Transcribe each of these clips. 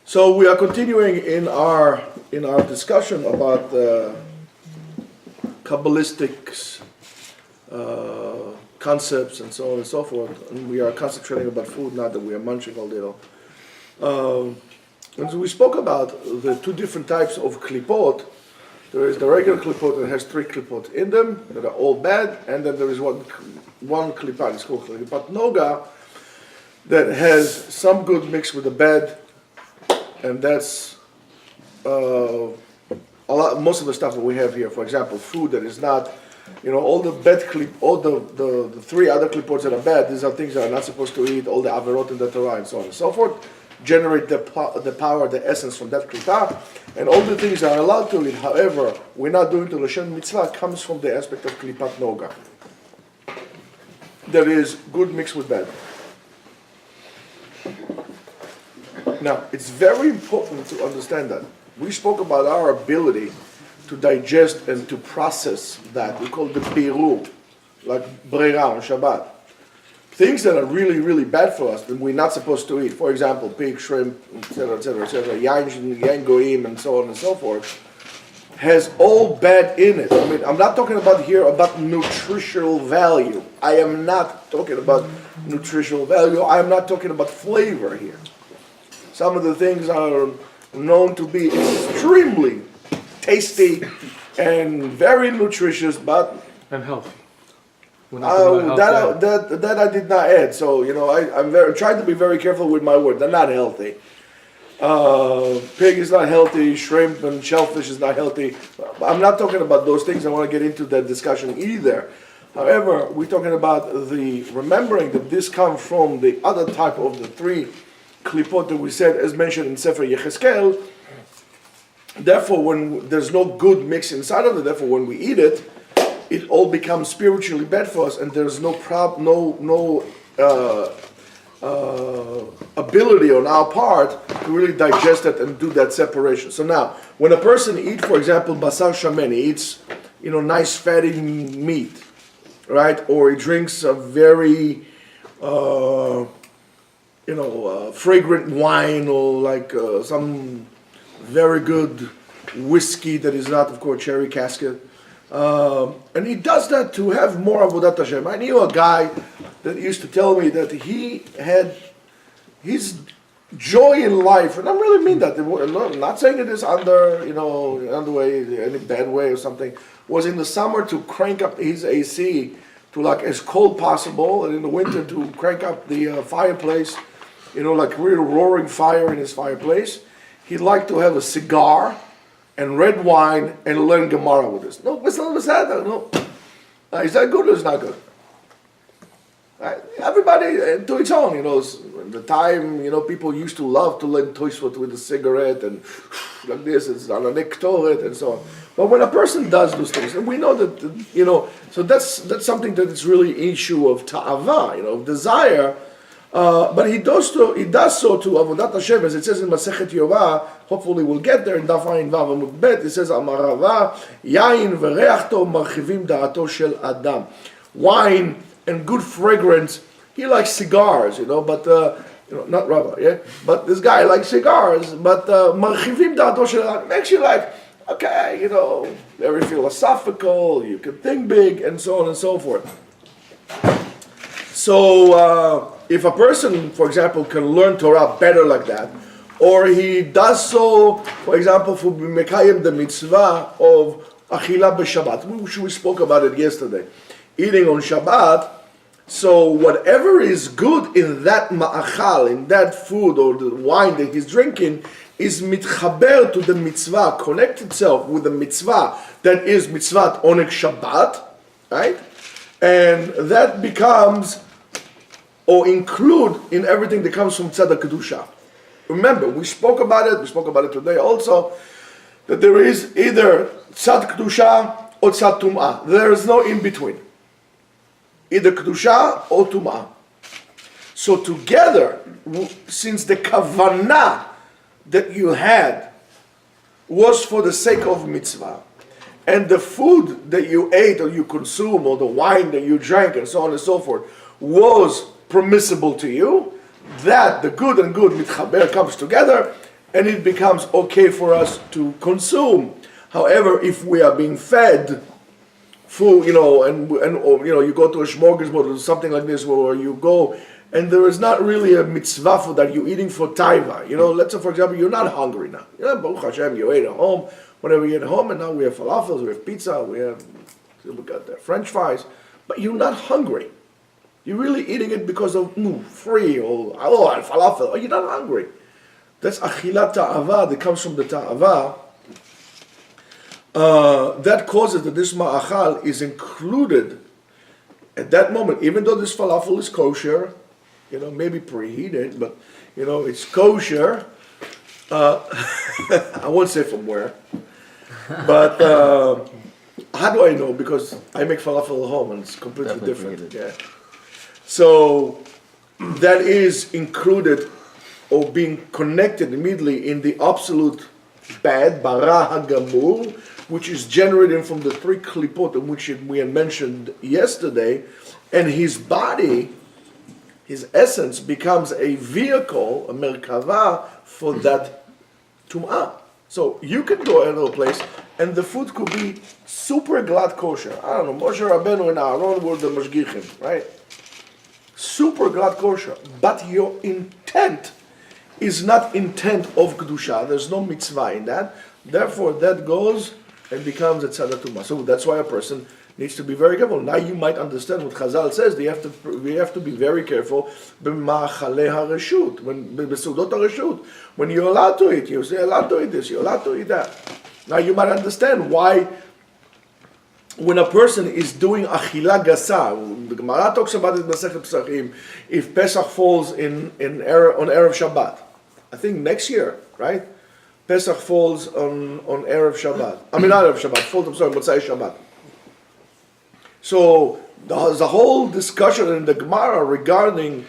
So we are continuing in our discussion about Kabbalistic concepts and so on and so forth. And we are concentrating about food, not that we are munching all day long. And so we spoke about the two different types of klipot. There is the regular klipot that has 3 klipot in them that are all bad, and then there is one klipat, it's called klipat noga, that has some good mixed with the bad, and that's most of the stuff that we have here. For example, food that is not, all the bad all the 3 other klipots that are bad, these are things that are not supposed to eat, all the averot in the Torah and so on and so forth, generate the power, the essence from that klipah, and all the things that are allowed to eat, however, we're not doing to L'shem mitzvah, comes from the aspect of klipat noga. That is good mixed with bad. Now, it's very important to understand that. We spoke about our ability to digest and to process that. We call it the birur, like breira on Shabbat. Things that are really, really bad for us that we're not supposed to eat. For example, pig, shrimp, etc., yain goim, and so on and so forth, has all bad in it. I mean, I'm not talking about here about nutritional value. I am not talking about nutritional value. I am not talking about flavor here. Some of the things are known to be extremely tasty and very nutritious, but and healthy. That I did not add. So I'm trying to be very careful with my word. They're not healthy. Pig is not healthy. Shrimp and shellfish is not healthy. I'm not talking about those things. I want to get into that discussion either. However, we're talking about remembering that this comes from the other type of the 3 klipot that we said, as mentioned in Sefer Yecheskel. Therefore, when there's no good mix inside of it, therefore when we eat it, it all becomes spiritually bad for us, and there's no ability on our part to really digest it and do that separation. So now, when a person eats, for example, basar shamen, he eats, nice fatty meat, right? Or he drinks a very, fragrant wine, or like some very good whiskey that is not, of course, cherry casket. And he does that to have more avodat Hashem. I knew a guy that used to tell me that he had his joy in life, and I really mean that. I'm not saying it is under way, any bad way or something. Was in the summer to crank up his AC to like as cold possible, and in the winter to crank up the fireplace, like real roaring fire in his fireplace. He'd like to have a cigar and red wine and learn Gemara with this. No, it's not sad. No. Is that good or is not good? Everybody to its own, the time, people used to love to learn Tosfot with a cigarette and like this, it's on a nektoret and so on. But when a person does those things, and we know that, so that's something that is really an issue of ta'ava, of desire. But he does so to Avodat Hashem, as it says in Masechet Yovah. Hopefully we'll get there in Daf Ayin Vav Amud Bet. It says Amarava Yain v'Reach Tov marchivim da'ato shel Adam. Wine and good fragrance. He likes cigars, but not rubber, yeah. But this guy likes cigars. But marchivim da'ato shel Adam makes you like, okay, very philosophical. You can think big and so on and so forth. So. If a person, for example, can learn Torah better like that, or he does so, for example, for Mekayim the mitzvah of Achila b'Shabbat, we spoke about it yesterday, eating on Shabbat, so whatever is good in that ma'achal, in that food or the wine that he's drinking, is mitchaber to the mitzvah, connect itself with the mitzvah that is mitzvah oneg Shabbat, right? And that becomes or include in everything that comes from Tzad Kedusha. Remember, we spoke about it today also, that there is either Tzad Kedusha or Tzad Tum'ah. There is no in between. Either Kedusha or Tum'ah. So together, since the kavanah that you had was for the sake of mitzvah, and the food that you ate or you consume, or the wine that you drank and so on and so forth, was permissible to you, that the good and good mitchaber comes together, and it becomes okay for us to consume. However, if we are being fed food, or, you go to a smorgasbord or something like this, where you go and there is not really a mitzvah for that, you're eating for taiva. Let's say, for example, you're not hungry now. Baruch Hashem, you ate at home, whenever you ate at home, and now we have falafels, we have pizza, we got the French fries, but you're not hungry. You're really eating it because of free, or falafel, or you're not hungry. That's achilat ta'ava, that comes from the ta'ava. That causes that this ma'achal is included at that moment, even though this falafel is kosher, maybe preheated, but it's kosher. I won't say from where, but how do I know? Because I make falafel at home and it's completely different. Yeah. So that is included or being connected immediately in the absolute bad, bara hagamur, which is generated from the three klipot in which we had mentioned yesterday, and his body, his essence, becomes a vehicle, a merkava, for that tum'ah. So you can go into a place and the food could be super glad kosher. I don't know, Moshe Rabbeinu and Aaron were the mashgichim, right? Super glad kosher. But your intent is not intent of kedusha. There's no mitzvah in that. Therefore, that goes and becomes a tzad tumah. So that's why a person needs to be very careful. Now you might understand what Chazal says. We have to be very careful. When you're allowed to eat, you say allowed to eat this, you're allowed to eat that. Now you might understand why when a person is doing achila gasa, the Gemara talks about it in Masechet Pesachim, if Pesach falls on Erev Shabbat, I think next year, right? Pesach falls on Erev Shabbat. I mean, not Erev Shabbat, Motzai Shabbat. So there's a whole discussion in the Gemara regarding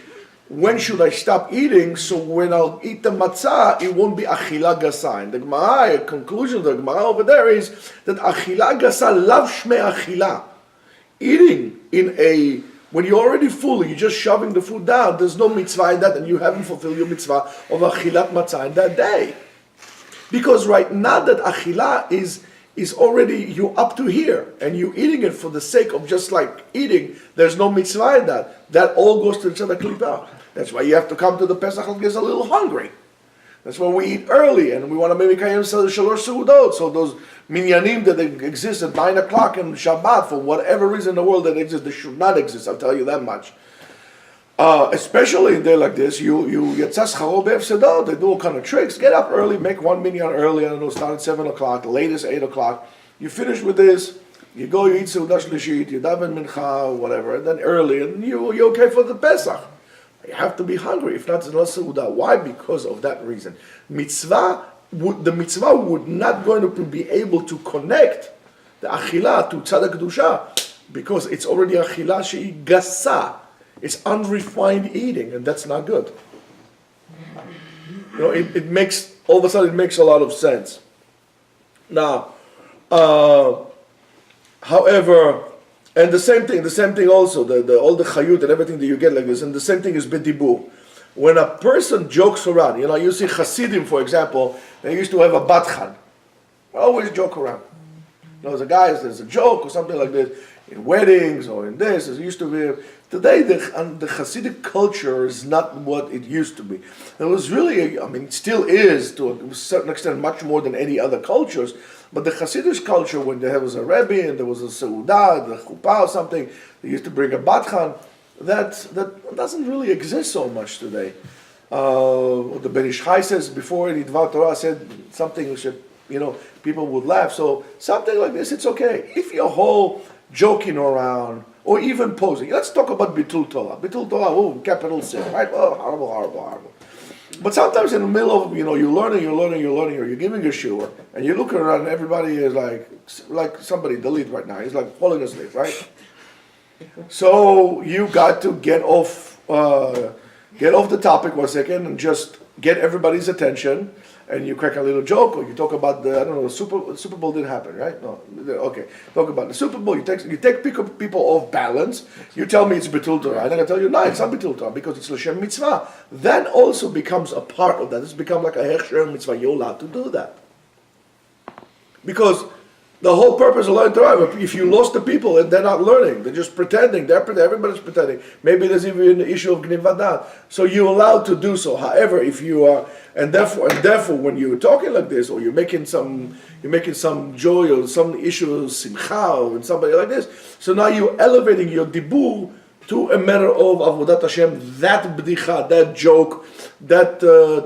when should I stop eating, so when I'll eat the matzah, it won't be achila gasa. And the Gemara, a conclusion of the Gemara over there is that achila gasa lav shmei achila. Eating when you're already full, you're just shoving the food down, there's no mitzvah in that, and you haven't fulfilled your mitzvah of achilat matzah in that day. Because right now that achila is already, you're up to here, and you're eating it for the sake of just like eating, there's no mitzvah in that. That all goes to the tzedakah klipa. That's why you have to come to the Pesach and get a little hungry. That's why we eat early, and we want to maybe kayem shalosh seudot. So those minyanim that exist at 9 o'clock in Shabbat, for whatever reason in the world that exist, they should not exist. I'll tell you that much. Especially in a day like this, you yetzas charo be'efsedot. They do all kind of tricks. Get up early, make one minyan early. I don't know, start at 7 o'clock, latest 8 o'clock. You finish with this. You go, you eat seudah shlishit, you daven mincha, whatever, and then early, and you're okay for the Pesach. You have to be hungry. If not, it's not seudah. Why? Because of that reason. The mitzvah would not going to be able to connect the achila to tzaddik kedusha, because it's already achila she'i gasa. It's unrefined eating, and that's not good. It makes, all of a sudden, it makes a lot of sense. Now, however, and the same thing also, all the chayut and everything that you get like this, and the same thing is b'dibur. When a person jokes around, you see Hasidim, for example, they used to have a batchan. Always joke around. There's a joke or something like this, in weddings or in this, it used to be. Today, the Hasidic culture is not what it used to be. It was really, it still is to a certain extent much more than any other cultures, but the Hasidic culture, when there was a Rebbe and there was a Seudah, the Chuppah or something, they used to bring a Batchan, that doesn't really exist so much today. The Ben Ish Chai says before in Dvar Torah said something which, people would laugh, so something like this, it's okay. If your whole joking around, or even posing. Let's talk about Bitul Torah. Bitul Torah, capital sin, right? Oh, horrible. But sometimes in the middle of, you're learning, or you're giving a shiur, and you look around and everybody is like somebody delete right now. He's like falling asleep, right? So you got to get off the topic 1 second and just get everybody's attention, and you crack a little joke, or you talk about the Super Bowl didn't happen, right? No, okay. Talk about the Super Bowl. You take people off balance. You tell me it's Betul Torah, and I tell you no, it's not Betul Torah because it's L'Shem Mitzvah. That also becomes a part of that. It's become like a Hechsher Mitzvah. You're allowed to do that because the whole purpose of learning Torah, if you lost the people and they're not learning, they're just pretending, everybody's pretending. Maybe there's even the issue of Gnivadat. So you're allowed to do so. However, if you are, and therefore, when you're talking like this, or you're making some joy or some issue of simcha or somebody like this, so now you're elevating your dibur to a matter of Avodat Hashem, that bdicha, that joke, that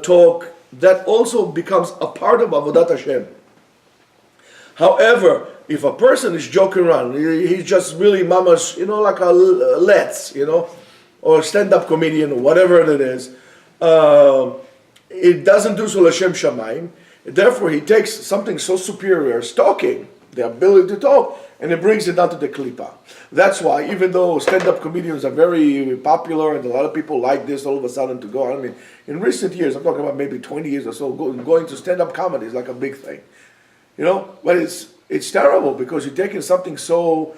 talk, that also becomes a part of Avodat Hashem. However, if a person is joking around, he's just really mamash, like a let's, or stand-up comedian or whatever it is, it doesn't do so l'shem shamayim. Therefore, he takes something so superior as talking, the ability to talk, and it brings it down to the klipa. That's why, even though stand-up comedians are very popular and a lot of people like this all of a sudden to go, in recent years, I'm talking about maybe 20 years or so, going to stand-up comedy is like a big thing. But it's terrible because you're taking something so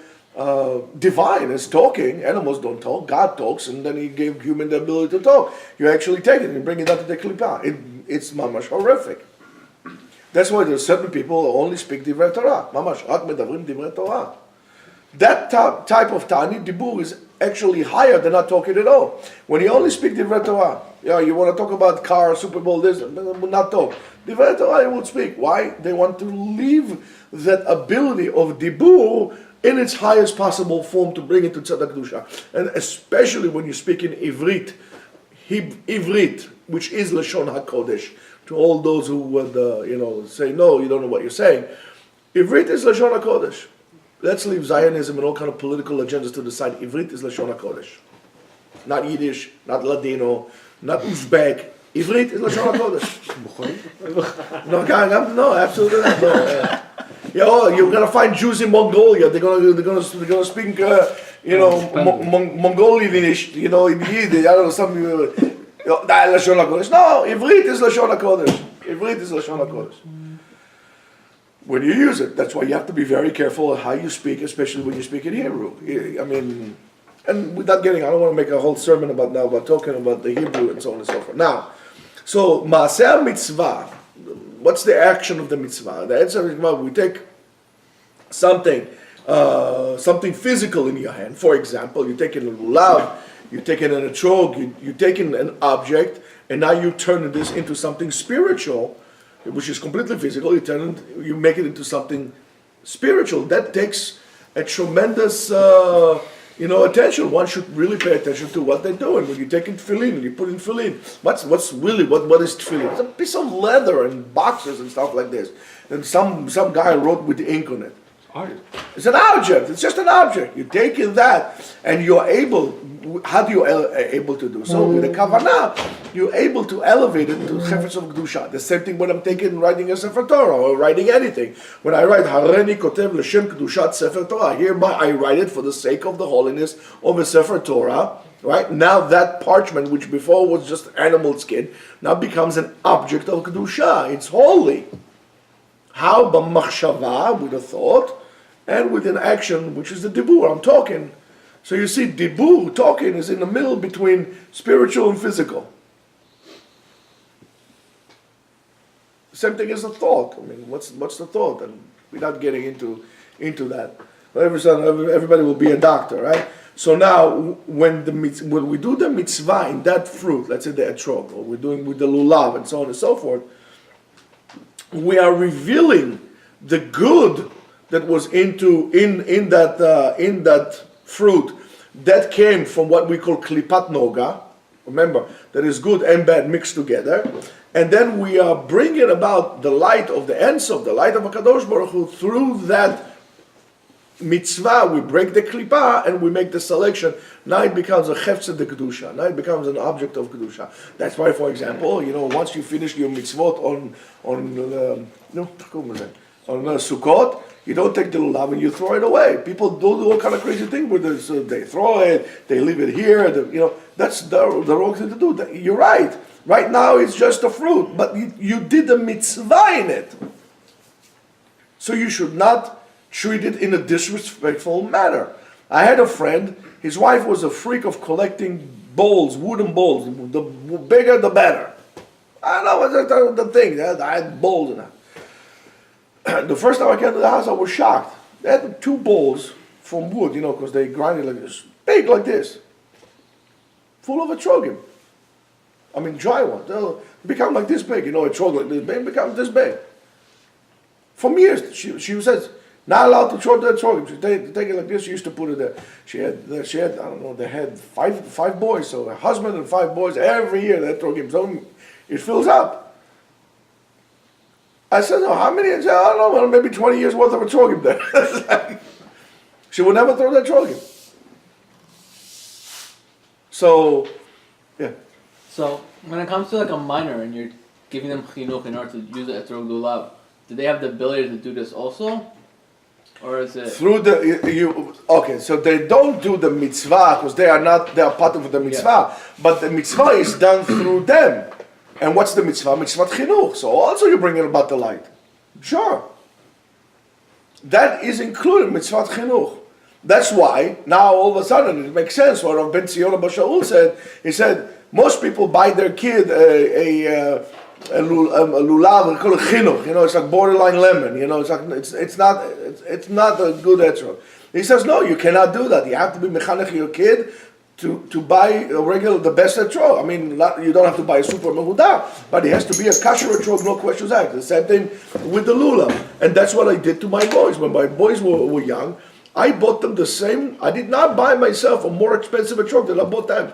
divine as talking. Animals don't talk, God talks, and then he gave human the ability to talk. You actually take it and bring it out to the klipa. It's mamash horrific. That's why there's certain people who only speak divrei Torah. Mamash, rak medavrim divrei Torah. That type of tani dibur is actually higher than not talking at all. When you only speak divrei Torah, you want to talk about car, Super Bowl, this, but not talk. Divrei Torah, you won't speak. Why? They want to leave that ability of dibur in its highest possible form to bring it to tzedakah kedusha, and especially when you speak in Ivrit, which is Lashon HaKodesh. To all those who would, say no, you don't know what you're saying. Ivrit is Lashon HaKodesh. Let's leave Zionism and all kind of political agendas to the side. Ivrit is Lashon HaKodesh. Not Yiddish, not Ladino, not Uzbek. Ivrit is Lashon HaKodesh. No, absolutely not. No. You're gonna find Jews in Mongolia. They're gonna speak, Mongolian, in Yiddish. I don't know, something. Lashon HaKodesh. No, Ivrit is Lashon HaKodesh. Ivrit is Lashon HaKodesh. When you use it, that's why you have to be very careful of how you speak, especially when you speak in Hebrew. And without I don't want to make a whole sermon about talking about the Hebrew and so on and so forth. Now, so Maaseh Mitzvah, what's the action of the mitzvah? The answer is, we take something physical in your hand. For example, you're taking a lulav, you're taking an etrog, you're taking an object, and now you turn this into something spiritual, which is completely physical. You make it into something spiritual. That takes a tremendous attention. One should really pay attention to what they're doing. When you take in tefillin, you put in tefillin. What is tefillin? It's a piece of leather and boxes and stuff like this. And some guy wrote with the ink on it. It's an object. It's just an object. You're taking that, and you're able. How do you able to do so? With the kavanah, you're able to elevate it to chefetz of kedusha. The same thing when I'm writing a sefer Torah or writing anything. When I write Hareni kotev l'shem kedushat sefer Torah, hereby I write it for the sake of the holiness of a sefer Torah. Right now, that parchment, which before was just animal skin, now becomes an object of kedusha. It's holy. How b'machshava, with a thought, and with an action, which is the dibur. I'm talking. So you see, dibur, talking, is in the middle between spiritual and physical. Same thing as a thought. What's the thought? And without getting into that, everybody will be a doctor, right? So now, when we do the mitzvah in that fruit, let's say the etrog, or we're doing with the lulav and so on and so forth, we are revealing the good that was in that fruit that came from what we call klipat noga. Remember, that is good and bad mixed together. And then we are bringing about the light of the Ein Sof, the light of HaKadosh Baruch Hu, through that mitzvah. We break the klipa and we make the selection. Now it becomes a chefetz de kedusha. Now it becomes an object of kedusha. That's why, for example, once you finish your mitzvot on Sukkot, You don't take the lulav and you throw it away. People do all kind of crazy things with it. So they throw it, they leave it here. That's the wrong thing to do. You're right. Right now it's just a fruit, but you did a mitzvah in it. So you should not treat it in a disrespectful manner. I had a friend, his wife was a freak of collecting bowls, wooden bowls. The bigger the better. I don't know what's the thing. I had bowls in that. The first time I came to the house, I was shocked. They had 2 bowls from wood, because they grind it like this, big like this, full of etrogim. I mean, dry ones. They'll become like this big, etrog like this big, become this big. For years, she says, not allowed to throw the etrogim. She take it like this. She used to put it there. She had I don't know, they had five boys, so a husband and 5 boys every year. They etrogim, so it fills up. I said, how many? I said, I don't know, well, maybe 20 years worth of etrogim there. She would never throw that etrogim. So, yeah. So, when it comes to like a minor and you're giving them chinuch in order to use the etrog lulav, do they have the ability to do this also? Or is it... Okay, so they don't do the mitzvah because they are part of the mitzvah, but the mitzvah is done through them. And what's the mitzvah? Mitzvah chinuch. So also you bring in about the light. Sure. That is included in mitzvah chinuch. That's why now all of a sudden it makes sense what Rav Ben Zion Abba Shaul said. He said most people buy their kid a lulav, we call it chinuch. It's like borderline lemon. It's not a good etrog. He says no, you cannot do that. You have to be mechanech your kid to buy the best etrog. I mean, you don't have to buy a super mehudah, but it has to be a kasher etrog, no questions asked. The same thing with the lulav, and that's what I did to my boys. When my boys were young, I bought them the same. I did not buy myself a more expensive etrog than I bought them.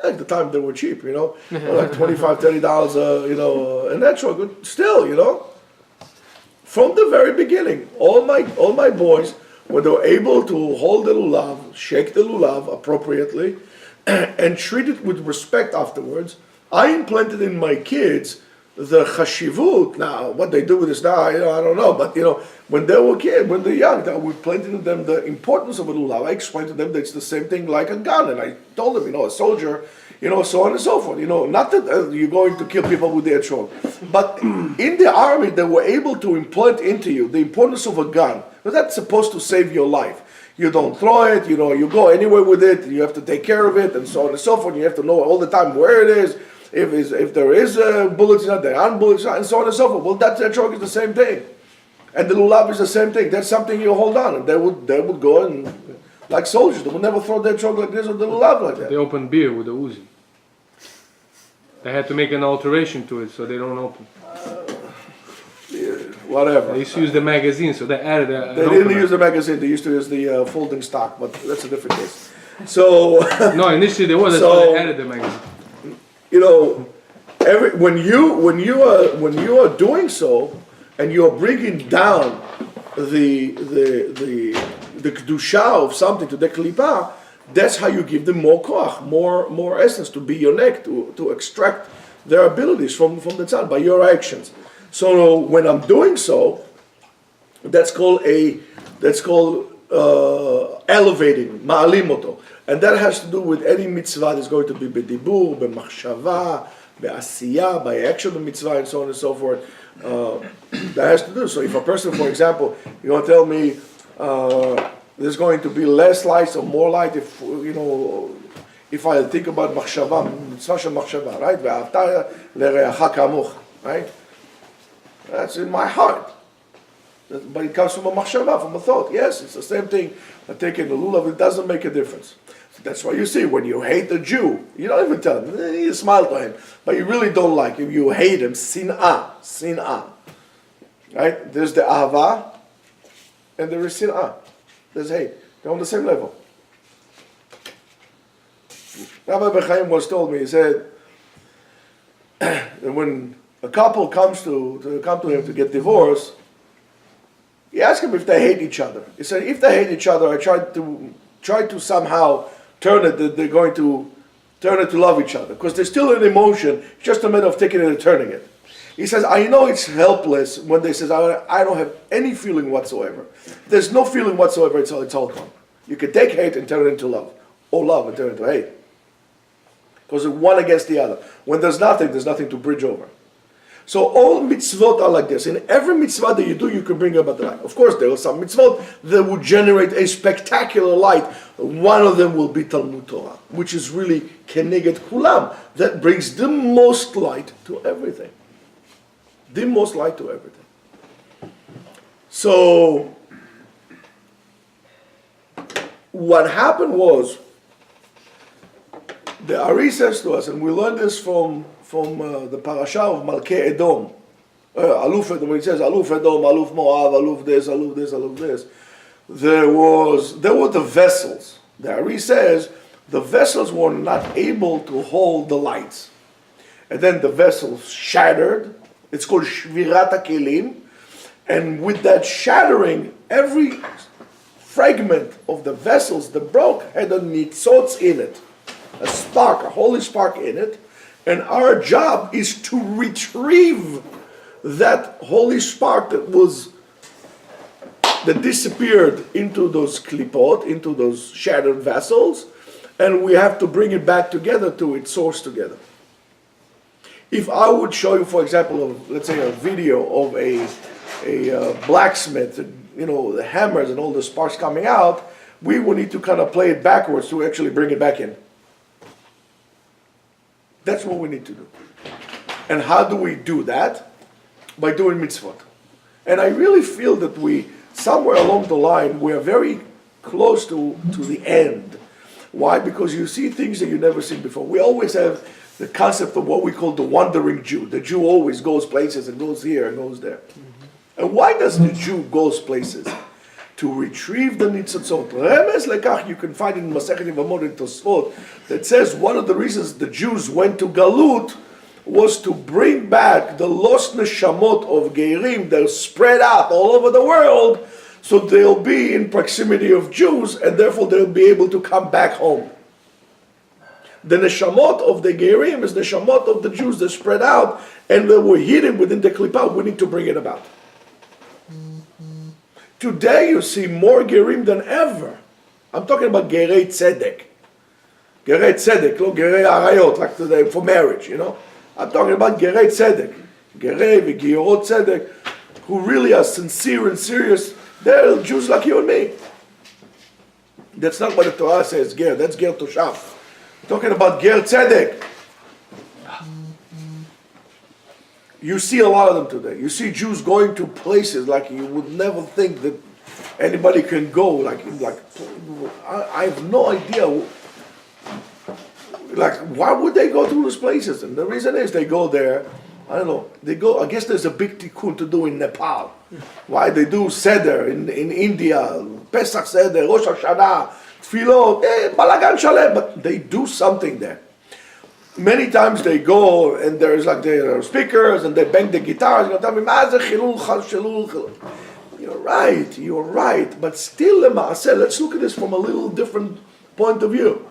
At the time they were cheap, like $25, $30, an etrog. Still, from the very beginning, all my boys, when they were able to hold the lulav, shake the lulav appropriately, and treat it with respect afterwards, I implanted in my kids the chashivut. Now, what they do with this now, I don't know. But when they were kids, when they're young, we planted in them the importance of a lulav. I explained to them that it's the same thing like a gun, and I told them, a soldier, so on and so forth. Not that you're going to kill people with the etrog, but in the army, they were able to implant into you the importance of a gun. Because that's supposed to save your life. You don't throw it, you go anywhere with it, you have to take care of it, and so on and so forth. You have to know all the time where it is, if there is bullets in it, there aren't bullets in it, and so on and so forth. Well, that etrog is the same thing. And the lulav is the same thing. That's something you hold on. And they would go and, like soldiers, they would never throw their etrog like this or the lulav like that. They opened beer with the Uzi. They had to make an alteration to it so they don't open. Whatever. They used to use the magazine, so they added a. They didn't use the magazine. They used to use the folding stock, but that's a different case. So. No, initially they were. That's why they added the magazine. When you are doing so, and you are bringing down the kedusha of something to the klipa, that's how you give them more koach, more essence to be your neck, to extract their abilities from the tzad by your actions. So when I'm doing so, that's called elevating, ma'alimoto, and that has to do with any mitzvah that's going to be b'dibur, b'machshava, b'asiyah, by action of mitzvah, and so on and so forth. That has to do. So if a person, for example, you're going to tell me there's going to be less light or more light if I think about machshava, mitzvah shel machshava, right? Ve'ahavta le'reacha kamoch, right? That's in my heart. But it comes from a machshava, from a thought. Yes, it's the same thing. I take in the lulav, it doesn't make a difference. So that's why you see, when you hate a Jew, you don't even tell him, you smile to him, but you really don't like him, you hate him, sin'ah. Right? There's the ahava, and there is sin'ah. There's hate. They're on the same level. Rabbi Bechaim once told me, he said, that when a couple comes to him to get divorced, he asked him if they hate each other. He said, if they hate each other, I try to somehow turn it that they're going to turn it to love each other, because there's still an emotion. It's just a matter of taking it and turning it. He says, I know it's helpless when they says, I don't have any feeling whatsoever. There's no feeling whatsoever, it's all gone. You can take hate and turn it into love, or love and turn it into hate. Because one against the other. When there's nothing to bridge over. So all mitzvot are like this. In every mitzvah that you do, you can bring about the light. Of course, there are some mitzvot that will generate a spectacular light. One of them will be Talmud Torah, which is really keneged kulam. That brings the most light to everything. The most light to everything. So, what happened was, the Ari says to us, and we learned this from the parasha of Malkei Edom. Aluf Edom, when he says Aluf Edom, Aluf Moab, Aluf this, Aluf this, Aluf this. There were the vessels. The Ari says the vessels were not able to hold the lights. And then the vessels shattered. It's called Shvirat HaKelim. And with that shattering, every fragment of the vessels that broke had a nitzotz in it. A spark, a holy spark in it. And our job is to retrieve that holy spark that disappeared into those klipot, into those shattered vessels, and we have to bring it back together to its source together. If I would show you, for example, let's say a video of a blacksmith, the hammers and all the sparks coming out, we will need to kind of play it backwards to actually bring it back in. That's what we need to do. And how do we do that? By doing mitzvot. And I really feel that somewhere along the line, we are very close to the end. Why? Because you see things that you've never seen before. We always have the concept of what we call the wandering Jew. The Jew always goes places and goes here and goes there. Mm-hmm. And why does the Jew goes places? To retrieve the nitzotzot. Remez lekach, you can find in Masechet Yevamot in Tosfot, that says one of the reasons the Jews went to Galut was to bring back the lost neshamot of Geirim that are spread out all over the world, so they'll be in proximity of Jews, and therefore they'll be able to come back home. The neshamot of the Geirim is the neshamot of the Jews that spread out, and they were hidden within the klipa. We need to bring it about. Today you see more Gerim than ever. I'm talking about Gerei Tzedek. Gerei Tzedek, no Gerei Arayot, like today for marriage, I'm talking about Gerei Tzedek. Gerei v'Giorot Tzedek, who really are sincere and serious. They're Jews like you and me. That's not what the Torah says, Ger. That's Ger Toshav. I'm talking about Ger Tzedek. You see a lot of them today. You see Jews going to places like you would never think that anybody can go. Like I have no idea. Like, why would they go to those places? And the reason is they go there. I don't know. They go. I guess there's a big tikkun to do in Nepal. Why they do Seder in India, Pesach Seder, Rosh Hashanah, Tfilot, Balagan Shalem, but they do something there. Many times they go and there are speakers and they bang the guitars. Tell me, you're right. But still, let's look at this from a little different point of view.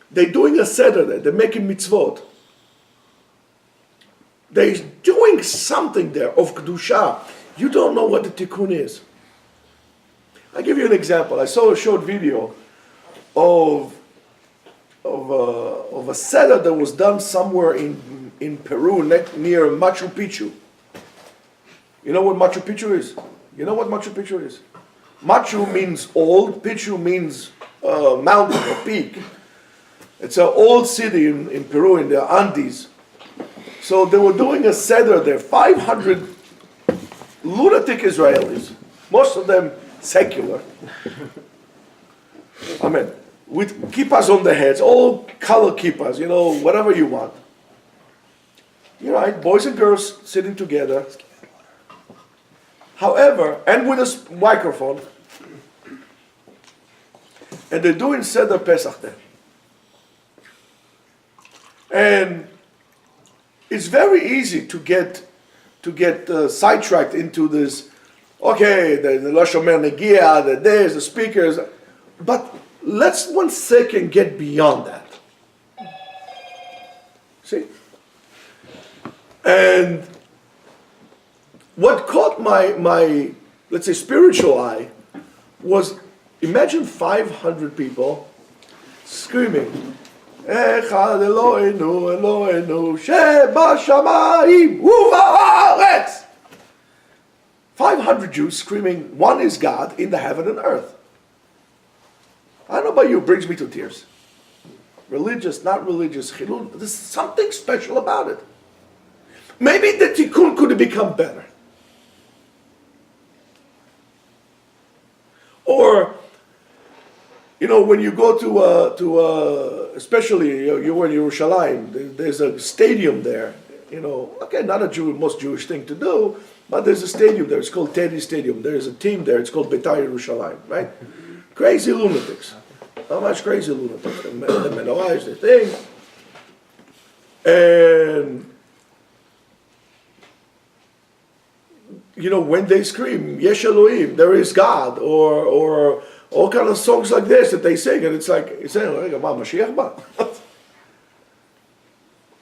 They're doing a seder there. They're making mitzvot. They're doing something there of kedusha. You don't know what the tikkun is. I'll give you an example. I saw a short video of a seder that was done somewhere in Peru, near Machu Picchu. You know what Machu Picchu is? Machu means old, Picchu means mountain or peak. It's an old city in Peru, in the Andes. So they were doing a seder there, 500 lunatic Israelis, most of them secular. Amen. With kippas on the heads, all color kippas, whatever you want. You're right, boys and girls sitting together. However, and with a microphone, and they're doing Seder Pesach there. And it's very easy to get sidetracked into this. Okay, the Lo Shomer Negia, the this, the speakers, but let's 1 second get beyond that. See? And what caught my let's say spiritual eye was, imagine 500 people screaming, Echad Eloheinu Eloheinu Shebashamayim Uba'aretz. 500 Jews screaming, one is God in the heaven and earth. I don't know about you, it brings me to tears. Religious, not religious, chilul, there's something special about it. Maybe the tikkun could have become better. Or, you know, when you go to especially you were in Yerushalayim, there's a stadium there. You know, okay, not a most Jewish thing to do, but there's a stadium there. It's called Teddy Stadium. There's a team there. It's called Beitar Yerushalayim, right? Crazy lunatics. How much crazy lunatics? The Menorize the thing, and you know, when they scream, Yesh Elohim, there is God, or all kind of songs like this that they sing, and it's like, it's saying, Mashiach ba.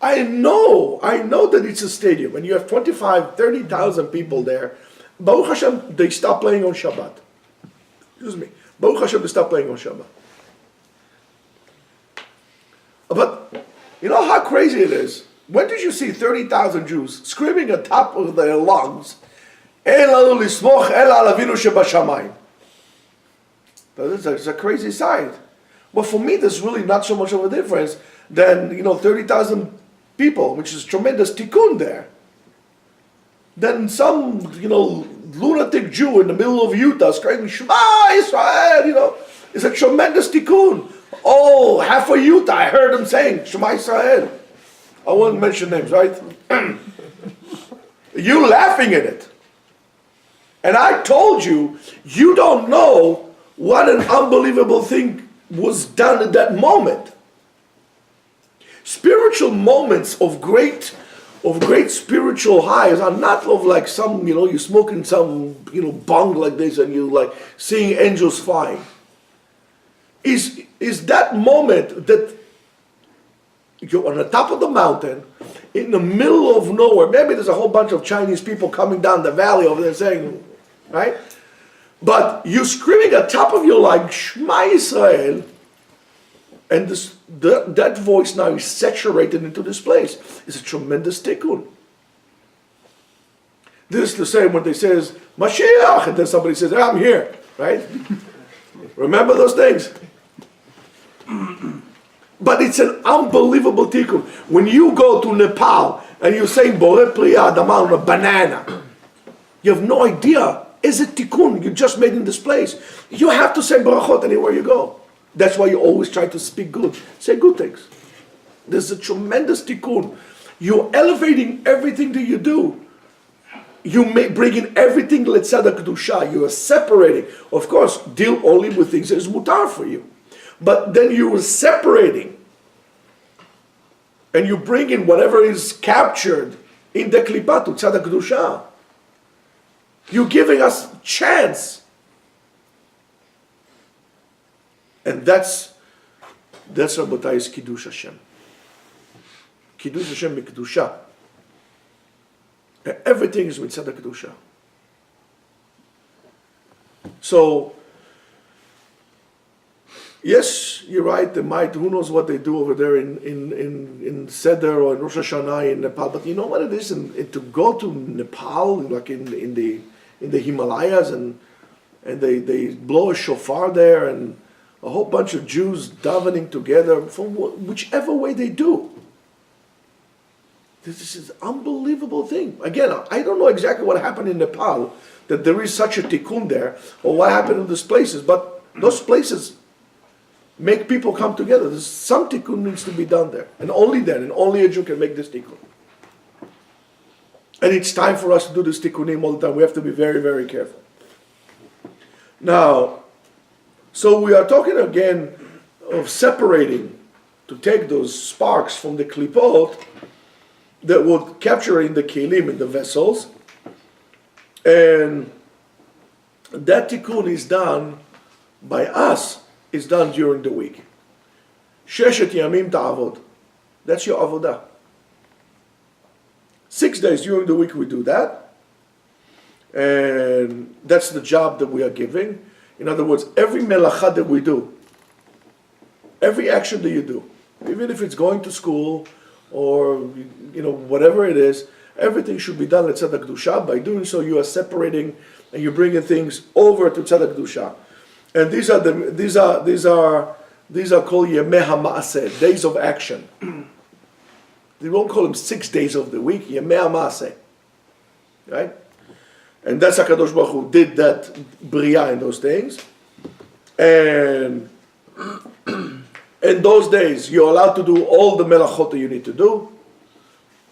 I know that it's a stadium, and you have 30,000 people there. Baruch Hashem, they stop playing on Shabbat. Excuse me. Baruch Hashem, they stop playing on Shabbat. But, you know how crazy it is? When did you see 30,000 Jews screaming at the top of their lungs, it's a crazy sight. But for me, there's really not so much of a difference than, 30,000 people, which is tremendous tikkun there. Then some, lunatic Jew in the middle of Utah screaming, Shema Israel, it's a tremendous tikkun. Oh, half of Utah, I heard them saying, Shema Israel. I won't mention names, right? You laughing at it. And I told you, you don't know what an unbelievable thing was done at that moment. Spiritual moments of great spiritual highs are not of like some, you're smoking some, bong like this and you like seeing angels flying. Is that moment that you're on the top of the mountain, in the middle of nowhere. Maybe there's a whole bunch of Chinese people coming down the valley over there saying, right? But you're screaming at the top of your lungs, Shema Israel, and that voice now is saturated into this place. It's a tremendous tikkun. This is the same when they says, Mashiach, and then somebody says, I'm here, right? Remember those things? But it's an unbelievable tikkun. When you go to Nepal and you're saying Borei Priya Adama on a banana, you have no idea. Is it tikkun you just made in this place? You have to say barachot anywhere you go. That's why you always try to speak good. Say good things. There's a tremendous tikkun. You're elevating everything that you do. You may bring in everything letzad kedusha. You are separating. Of course, deal only with things that is mutar for you. But then you are separating. And you bring in whatever is captured in the klipa to tzad kedusha. You're giving us chance. And that's Rabotai is Kiddush Hashem. Kiddush Hashem mikdusha. Everything is mitzvah kedusha. So, yes, you're right. They might. Who knows what they do over there in Seder or in Rosh Hashanah in Nepal? But you know what it is, and to go to Nepal, like in the Himalayas, and they blow a shofar there, and a whole bunch of Jews davening together from whichever way they do. This is an unbelievable thing. Again, I don't know exactly what happened in Nepal, that there is such a tikkun there, or what happened in those places, but those places make people come together. There's some tikkun needs to be done there, and only a Jew can make this tikkun. And it's time for us to do this tikkunim all the time. We have to be very, very careful. Now, so we are talking again of separating, to take those sparks from the klipot that would capture in the kelim, in the vessels, and that tikkun is done by us, is done during the week. Sheshet yamim ta'avod. That's your avodah. 6 days during the week we do that. And that's the job that we are giving. In other words, every melacha that we do, every action that you do, even if it's going to school or whatever it is, everything should be done at tzedak kedusha. By doing so, you are separating and you're bringing things over to tzedak kedusha. And these are called yemei ha'maaseh, days of action. They won't call them 6 days of the week, yemei ha'maaseh, right? And that's HaKadosh Baruch Hu did that bria in those things. And in those days, you're allowed to do all the melachot that you need to do,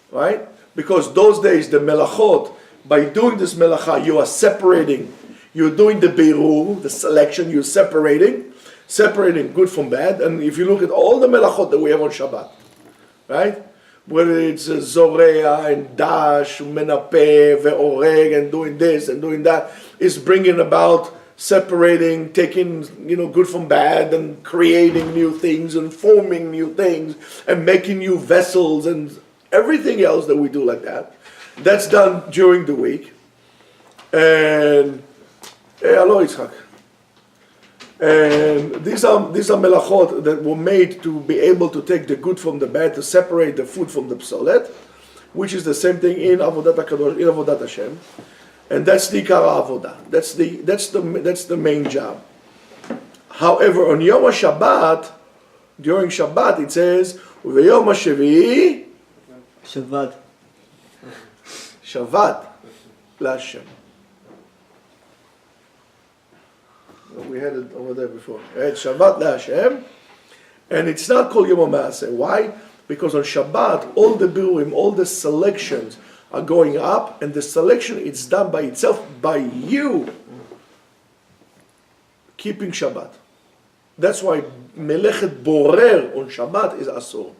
right? Because those days, the melachot, by doing this melacha, you are separating. You're doing the beirur, the selection. You're separating good from bad. And if you look at all the melachot that we have on Shabbat, right? Whether it's zorea and dash, menapeh, ve'oreg, and doing this and doing that, is bringing about separating, taking good from bad, and creating new things and forming new things and making new vessels and everything else that we do like that. That's done during the week. And hello, Yitzchak. And these are melachot that were made to be able to take the good from the bad, to separate the food from the psolet, which is the same thing in Avodat HaKadosh, in Avodat Hashem. And that's the Ikar Avodah. That's the main job. However, on Yom HaShabbat, during Shabbat, it says, V'yom HaShevi'i Shabbat LaHashem. We had it over there before. It's Shabbat LaHashem, and it's not called Yom HaMaaseh. Why? Because on Shabbat, all the birurim, all the selections are going up, and the selection is done by itself, by you keeping Shabbat. That's why Melechet Borer on Shabbat is Asur.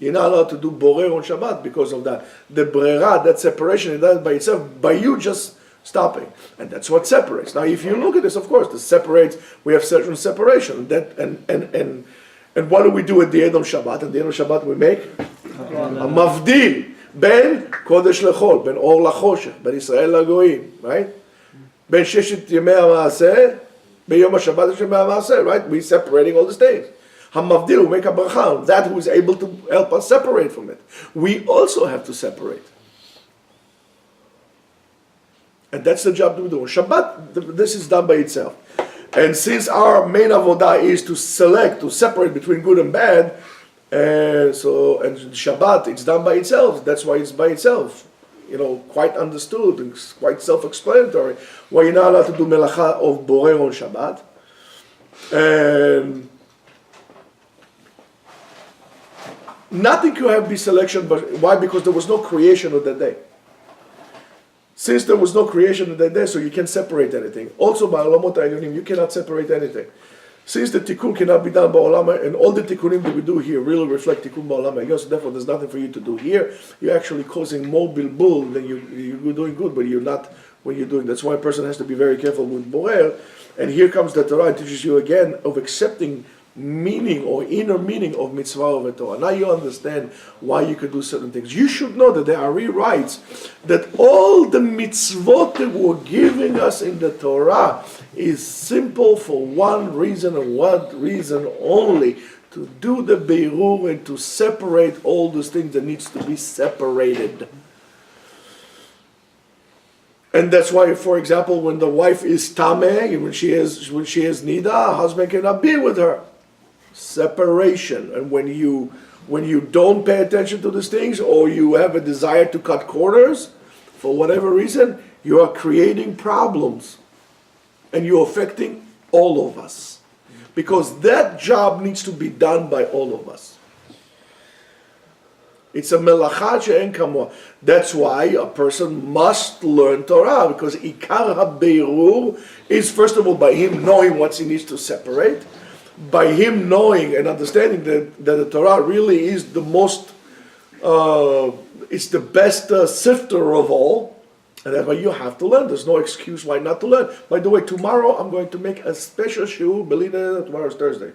You're not allowed to do Borer on Shabbat because of that. The Brera, that separation, is done by itself, by you just stopping. And that's what separates. Now, if you look at this, of course, this separates, we have certain separation. And what do we do at the end of Shabbat? At the end of Shabbat, we make a mavdil, ben kodesh lechol, ben or lachoshe, ben Israel lagoyim, right? Ben sheshet yemei ha'maaseh, ben yom ha'shabbat yemei ha'maaseh, right? We're separating all these things. Hamavdil, we make a bracha, that who is able to help us separate from it. We also have to separate. And that's the job that we do. On Shabbat, this is done by itself. And since our main avodah is to select, to separate between good and bad, and Shabbat, it's done by itself. That's why it's by itself. Quite understood and quite self-explanatory. Why you're not allowed to do melacha of borer on Shabbat. And nothing could have been selection, but why? Because there was no creation of that day. Since there was no creation of that day, so you can't separate anything. Also by Olamot HaElyonim, you cannot separate anything. Since the tikkun cannot be done by Olam, and all the tikkunim that we do here really reflect tikkun by Olam HaElyon, so therefore there's nothing for you to do here. You're actually causing more bilbul than you're doing good, but you're not when you're doing. That's why a person has to be very careful with borer. And here comes the Torah and teaches you again of accepting meaning or inner meaning of mitzvah of a Torah. Now you understand why you could do certain things. You should know that there are rewrites that all the mitzvot that were giving us in the Torah is simple for one reason and one reason only, to do the beirur and to separate all those things that needs to be separated. And that's why, for example, when the wife is tameh, when she has nida, her husband cannot be with her. Separation. And when you don't pay attention to these things, or you have a desire to cut corners, for whatever reason, you are creating problems. And you're affecting all of us. Because that job needs to be done by all of us. It's a melacha she'en kamoa. That's why a person must learn Torah, because ikar ha-beirur is, first of all, by him knowing what he needs to separate, by him knowing and understanding that the Torah really is the most, it's the best sifter of all, and that's why you have to learn. There's no excuse why not to learn. By the way, tomorrow I'm going to make a special shiur, Belina, tomorrow is Thursday,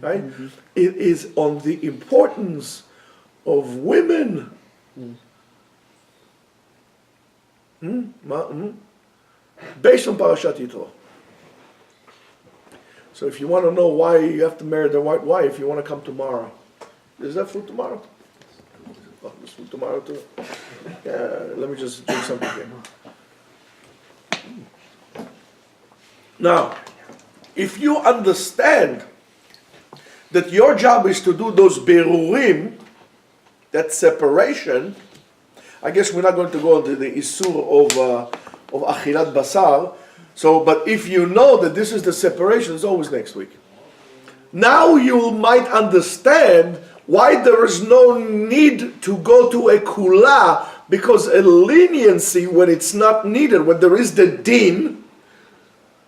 right? Mm-hmm. It is on the importance of women Based on Parashat Yitro. So if you want to know why you have to marry the white wife, you want to come tomorrow. Is there food tomorrow? Oh, there's food tomorrow too. Yeah, let me just drink something here. Now, if you understand that your job is to do those berurim, that separation, I guess we're not going to go into the isur of achilat basar. So, but if you know that this is the separation, it's always next week. Now you might understand why there is no need to go to a kula, because a leniency when it's not needed, when there is the din,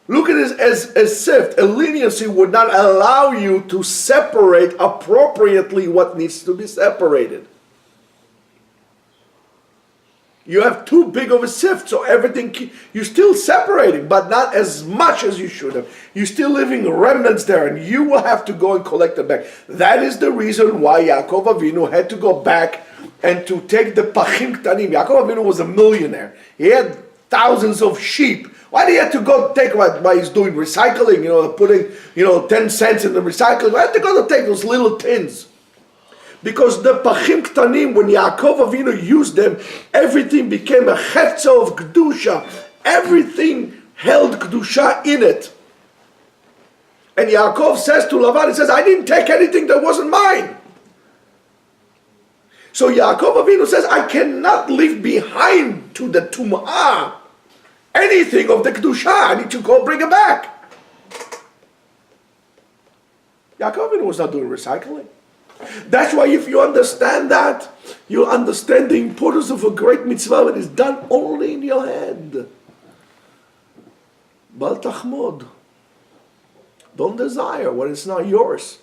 look at it as if a leniency would not allow you to separate appropriately what needs to be separated. You have too big of a sift, so everything, you're still separating, but not as much as you should have. You're still leaving remnants there, and you will have to go and collect them back. That is the reason why Yaakov Avinu had to go back and to take the pachim ktanim. Yaakov Avinu was a millionaire. He had thousands of sheep. Why did he have to go take why he's doing recycling, putting, 10 cents in the recycling? Why had to go to take those little tins? Because the pachim ktanim, when Yaakov Avinu used them, everything became a chetza of kedusha. Everything held kedusha in it. And Yaakov says to Lavan, he says, I didn't take anything that wasn't mine. So Yaakov Avinu says, I cannot leave behind to the tum'ah anything of the kedusha. I need to go bring it back. Yaakov Avinu was not doing recycling. That's why if you understand that, you'll understand the importance of a great mitzvah that is done only in your head. Bal tachmod. Don't desire what is not yours.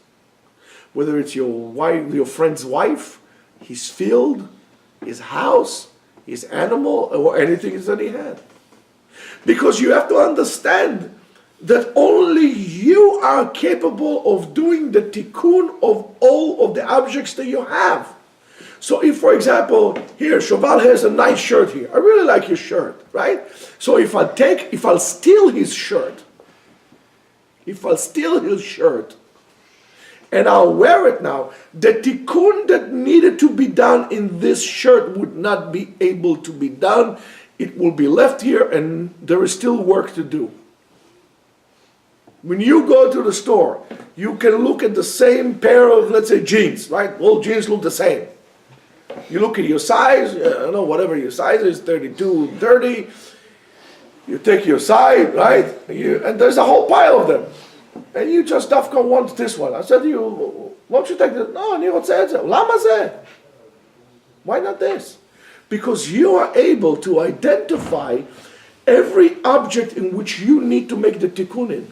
Whether it's your wife, your friend's wife, his field, his house, his animal, or anything that he had. Because you have to understand that only you are capable of doing the tikkun of all of the objects that you have. So if, for example, here, Shoval has a nice shirt here. I really like his shirt, right? So if I'll steal his shirt, and I'll wear it now, the tikkun that needed to be done in this shirt would not be able to be done. It will be left here, and there is still work to do. When you go to the store, you can look at the same pair of, let's say, jeans, right? All jeans look the same. You look at your size, whatever your size is, 32, 30. You take your size, right? And there's a whole pile of them. And you just dafka want this one. I said to you, won't you take this? No, אני רוצה את זה. למה זה? Why not this? Because you are able to identify every object in which you need to make the tikkun in.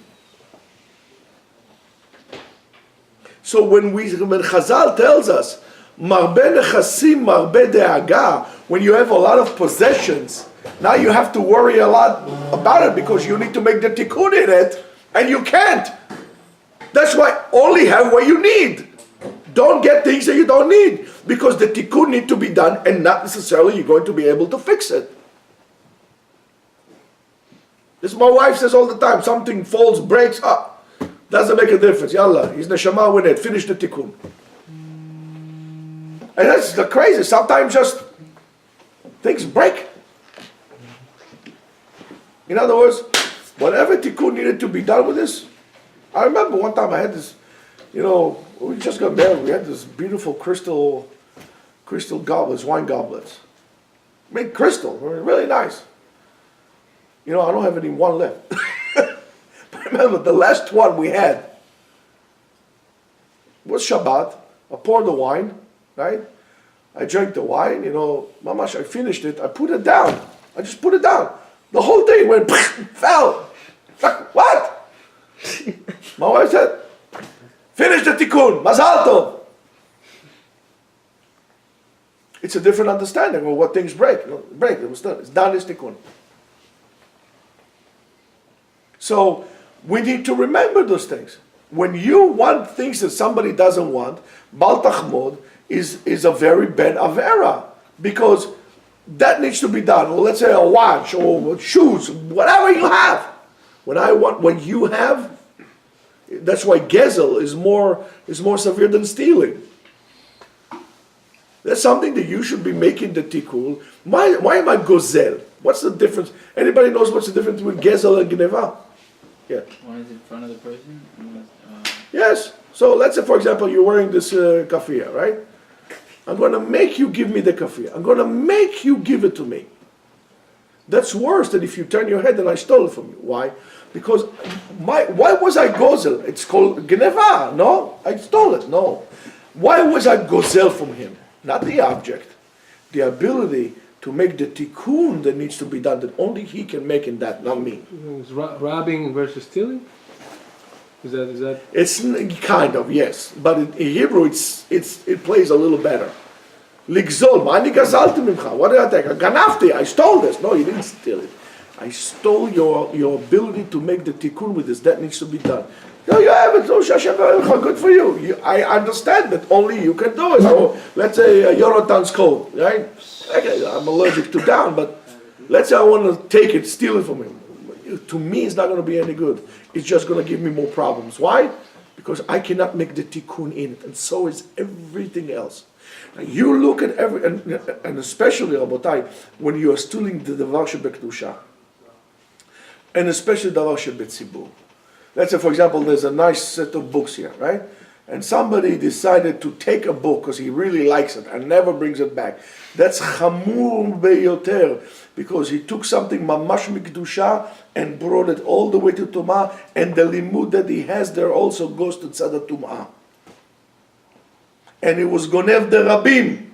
So when Chazal tells us, marbe nechasim, marbe de'aga, when you have a lot of possessions, now you have to worry a lot about it because you need to make the tikkun in it, and you can't. That's why only have what you need. Don't get things that you don't need, because the tikkun need to be done, and not necessarily you're going to be able to fix it. This my wife says all the time, something falls, breaks, doesn't make a difference. Yallah, he's neshama with it. Finish the tikkun. And that's the crazy. Sometimes just things break. In other words, whatever tikkun needed to be done with this. I remember one time I had this, we just got married. We had this beautiful crystal goblets, wine goblets. Made crystal, really nice. I don't have any one left. Remember, the last one we had was Shabbat. I poured the wine, right? I drank the wine, mamash, I finished it. I put it down. I just put it down. The whole thing went, fell. Like, what? My wife said, finish the tikkun, mazal tov. It's a different understanding of what things break. It was done. It's done, it's tikkun. So, we need to remember those things. When you want things that somebody doesn't want, Bal Tachmod is a very bad avera. Because that needs to be done. Or let's say a watch or shoes, whatever you have. When you have, that's why gezel is more severe than stealing. That's something that you should be making the tikkun. Why am I gozel? What's the difference? Anybody knows what's the difference between gezel and gneva? Yeah. One is in front of the person. Yes. So let's say, for example, you're wearing this kafia, right? I'm going to make you give me the kafia. I'm going to make you give it to me. That's worse than if you turn your head and I stole it from you. Why? Because why was I gozel? It's called gneva. No, I stole it. No. Why was I gozel from him? Not the object. The ability to make the tikkun that needs to be done, that only he can make in that, not me. It's robbing versus stealing? Is that? It's kind of, yes. But in Hebrew, it plays a little better. Ligzol, mani gazalti mimcha. What did I take? Ganafti, I stole this. No, you didn't steal it. I stole your ability to make the tikkun with this. That needs to be done. No, you have it. Oh, Shashem, good for you. I understand that only you can do it. So let's say Yonatan's coat, right? Okay, I'm allergic to down, but let's say I want to take it, steal it from him. To me, it's not going to be any good. It's just going to give me more problems. Why? Because I cannot make the tikkun in it, and so is everything else. Now, you look at and especially, Rabotai, when you are stealing the davar shebekdusha, and especially davar shebetzibur. Let's say, for example, there's a nice set of books here, right? And somebody decided to take a book because he really likes it and never brings it back. That's chamur beyoter, because he took something mamash mikdusha and brought it all the way to tumah, and the limud that he has there also goes to tzad tumah. And it was gonev de rabim.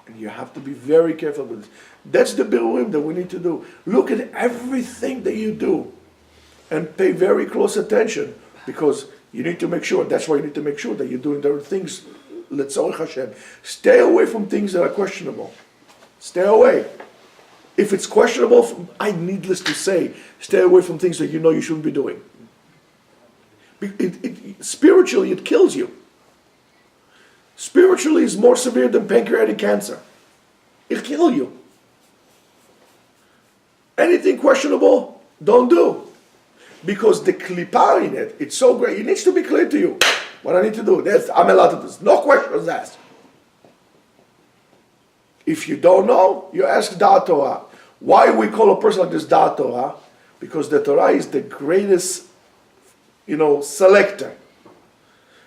And you have to be very careful with this. That's the birurim that we need to do. Look at everything that you do and pay very close attention, because you need to make sure, that's why you need to make sure that you're doing the right things. Letzorech Hashem. Stay away from things that are questionable. Stay away. If it's questionable, needless to say, stay away from things that you know you shouldn't be doing. Spiritually, it kills you. Spiritually, is more severe than pancreatic cancer. It'll kill you. Anything questionable, don't do. Because the klipa in it, it's so great. It needs to be clear to you what I need to do. I'm allowed to do this. No questions asked. If you don't know, you ask Da'at Torah. Why we call a person like this Da'at Torah? Because the Torah is the greatest, selector.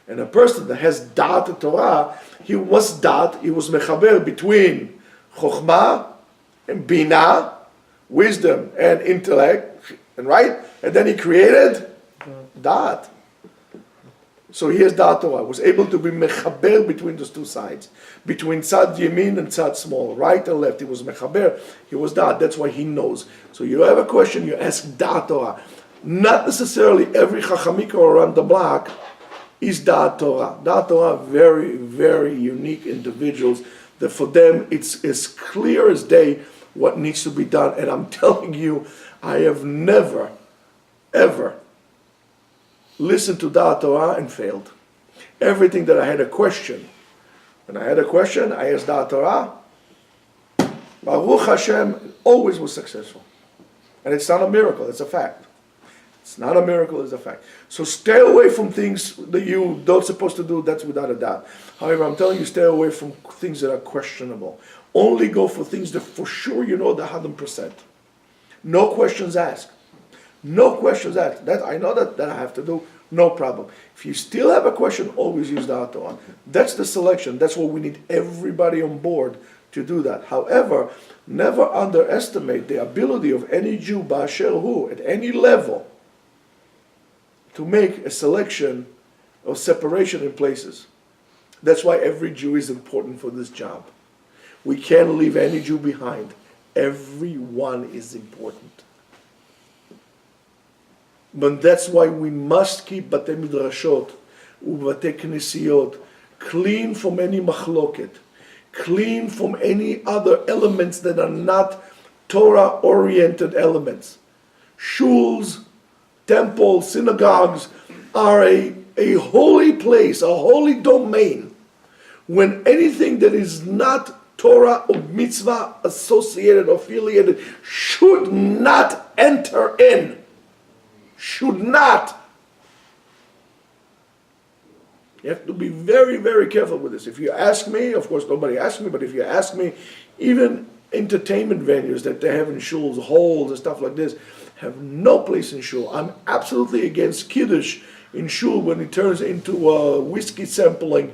And a person that has Da'at Torah, he was mechaber between Chokhmah and Binah, wisdom and intellect, and right? And then he created Da'at. So here's Da'at Torah, was able to be mechaber between those two sides, between tzad yamin and tzad small, right and left. He was mechaber, he was Da'at, that's why he knows. So you have a question, you ask Da'at Torah. Not necessarily every chachamika around the block is Da'at Torah. Da'at Torah, very, very unique individuals, that for them it's as clear as day what needs to be done. And I'm telling you, I have never, ever listened to Da'at Torah and failed. Everything that I had a question, when I had a question, I asked Da'at Torah, Baruch Hashem, always was successful. And it's not a miracle, it's a fact. It's not a miracle, it's a fact. So stay away from things that you don't supposed to do, that's without a doubt. However, I'm telling you, stay away from things that are questionable. Only go for things that for sure you know the 100%. No questions asked. No questions asked. That I know that I have to do, no problem. If you still have a question, always use the Torah. That's the selection. That's what we need everybody on board to do that. However, never underestimate the ability of any Jew, Ba'asher Hu, at any level, to make a selection or separation in places. That's why every Jew is important for this job. We can't leave any Jew behind. Everyone is important. But that's why we must keep Batei Midrashot, Ubatei Knesiyot, clean from any machloket, clean from any other elements that are not Torah-oriented elements. Shuls, temples, synagogues are a holy place, a holy domain. When anything that is not Torah or mitzvah associated, affiliated, should not enter in. Should not. You have to be very, very careful with this. If you ask me, of course nobody asked me, but if you ask me, even entertainment venues that they have in shuls, halls and stuff like this, have no place in shul. I'm absolutely against kiddush in shul when it turns into whiskey sampling,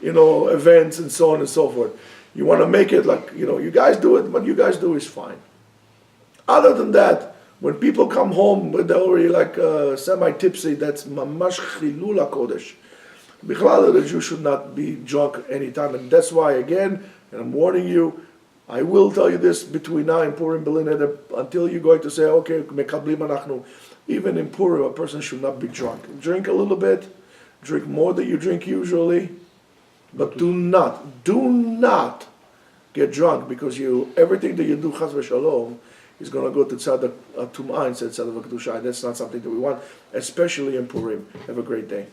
events and so on and so forth. You want to make it like, you guys do it, what you guys do is fine. Other than that, when people come home, they're already like semi-tipsy, that's mamash chilul hakodesh. Bichlal, the Jew should not be drunk anytime, and that's why, again, and I'm warning you, I will tell you this between now and Purim Belin, until you're going to say, okay, mekablim anachnu. Even in Purim, a person should not be drunk. Drink a little bit, drink more than you drink usually, but do not get drunk, because everything that you do, chas v'shalom, is going to go to tzad tum'ah instead of tzad v'kedusha. That's not something that we want, especially in Purim. Have a great day.